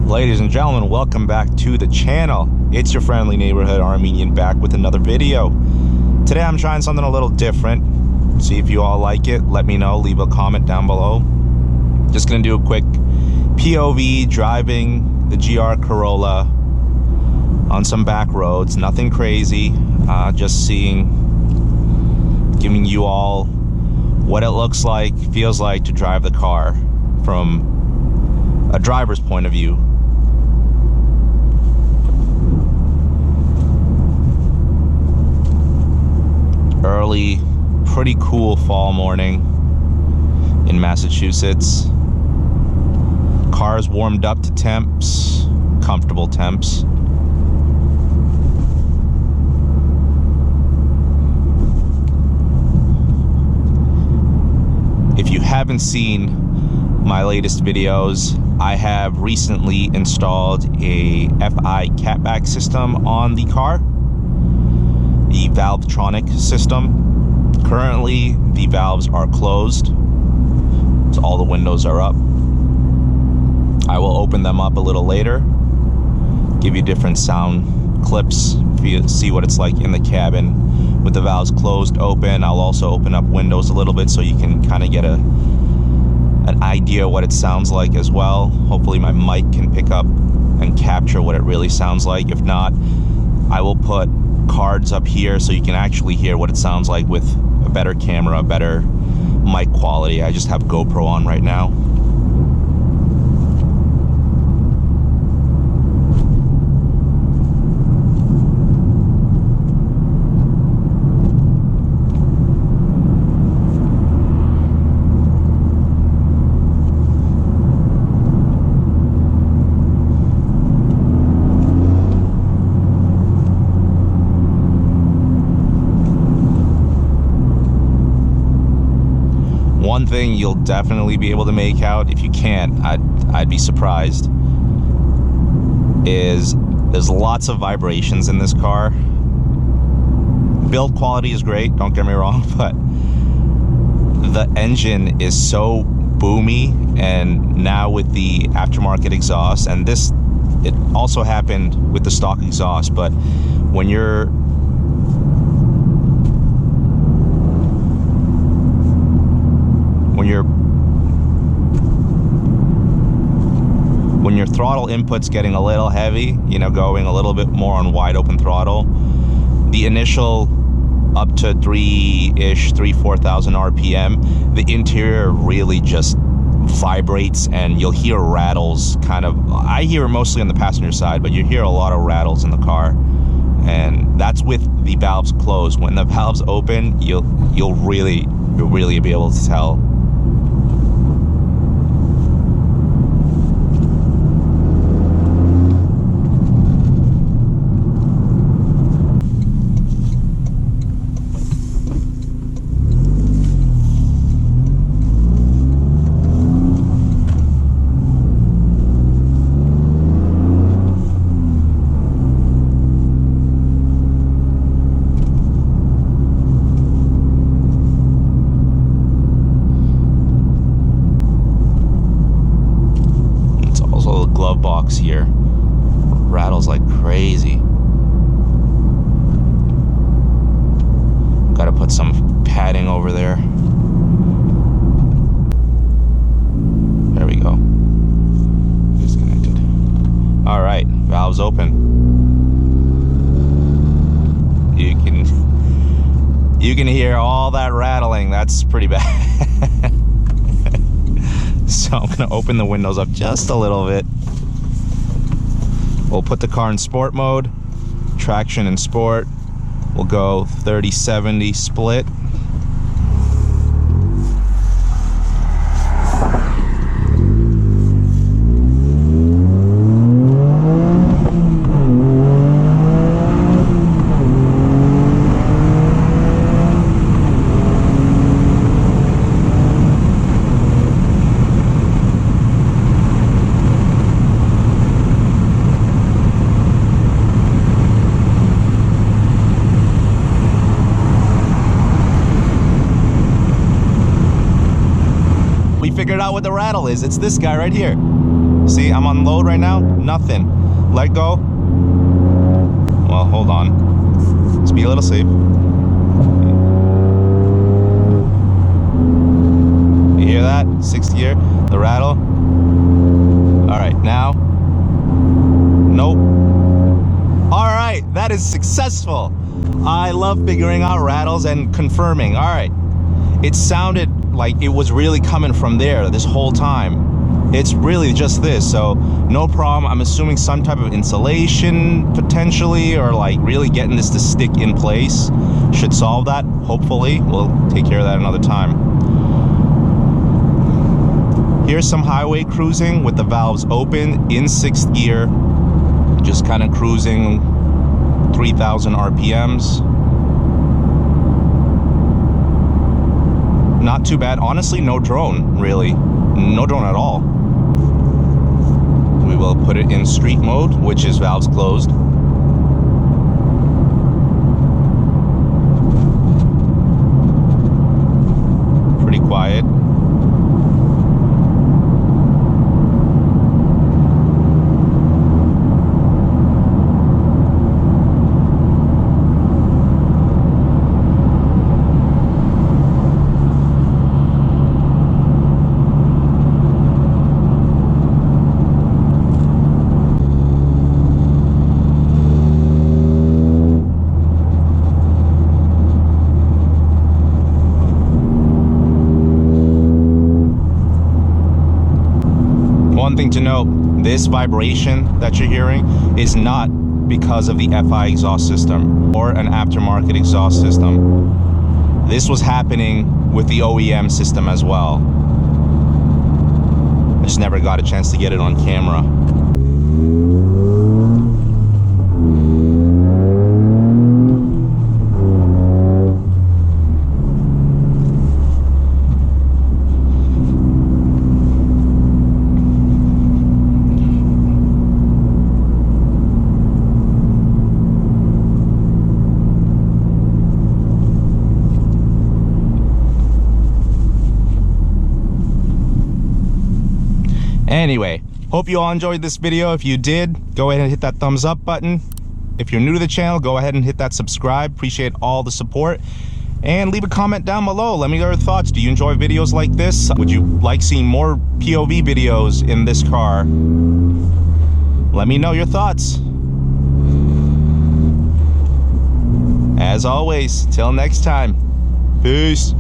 Ladies and gentlemen, welcome back to the channel. It's your friendly neighborhood Armenian back with another video. Today I'm trying something a little different. See if you all like it. Let me know. Leave a comment down below. Just gonna do a quick POV driving the GR Corolla on some back roads. Nothing crazy. Just giving you all what it looks like, feels like to drive the car from a driver's point of view. Early, pretty cool fall morning in Massachusetts. Car's warmed up to temps, comfortable temps. If you haven't seen my latest videos, I have recently installed a FI catback system on the car. The Valvetronic system. Currently, the valves are closed, so all the windows are up. I will open them up a little later, give you different sound clips, see what it's like in the cabin with the valves closed, open. I'll also open up windows a little bit so you can kind of get an idea what it sounds like as well. Hopefully my mic can pick up and capture what it really sounds like. If not, I will put cards up here so you can actually hear what it sounds like with a better camera, better mic quality. I just have GoPro on right now. One thing you'll definitely be able to make out, if you can't, I'd be surprised, is there's lots of vibrations in this car. Build quality is great, don't get me wrong, but the engine is so boomy, and now with the aftermarket exhaust, and it also happened with the stock exhaust, but when you're when your throttle input's getting a little heavy, you know, going a little bit more on wide open throttle, the initial up to 4,000 RPM, the interior really just vibrates and you'll hear rattles kind of. I hear it mostly on the passenger side, but you hear a lot of rattles in the car, and that's with the valves closed. When the valves open, you'll really be able to tell. Glove box here rattles like crazy. Gotta put some padding over there. There we go. Disconnected. All right, valves open. You can hear all that rattling. That's pretty bad. So I'm gonna open the windows up just a little bit. We'll put the car in sport mode, traction in sport. We'll go 30-70 split. figured out what the rattle is. It's this guy right here. See, I'm on load right now. Nothing. Let go. Well, hold on. Let's be a little safe. You hear that? 6th gear. The rattle. All right, now. Nope. All right, that is successful. I love figuring out rattles and confirming. All right. It sounded like it was really coming from there this whole time. It's really just this, so no problem. I'm assuming some type of insulation potentially, or like really getting this to stick in place should solve that. Hopefully, we'll take care of that another time. Here's some highway cruising with the valves open in 6th gear, just kind of cruising 3,000 RPMs. Not too bad. Honestly, no drone, really. No drone at all. We will put it in street mode, which is valves closed. Pretty quiet. One thing to note, this vibration that you're hearing is not because of the FI exhaust system or an aftermarket exhaust system. This was happening with the OEM system as well. I just never got a chance to get it on camera. Anyway, hope you all enjoyed this video. If you did, go ahead and hit that thumbs up button. If you're new to the channel, go ahead and hit that subscribe. Appreciate all the support. And leave a comment down below. Let me know your thoughts. Do you enjoy videos like this? Would you like seeing more POV videos in this car? Let me know your thoughts. As always, till next time, peace.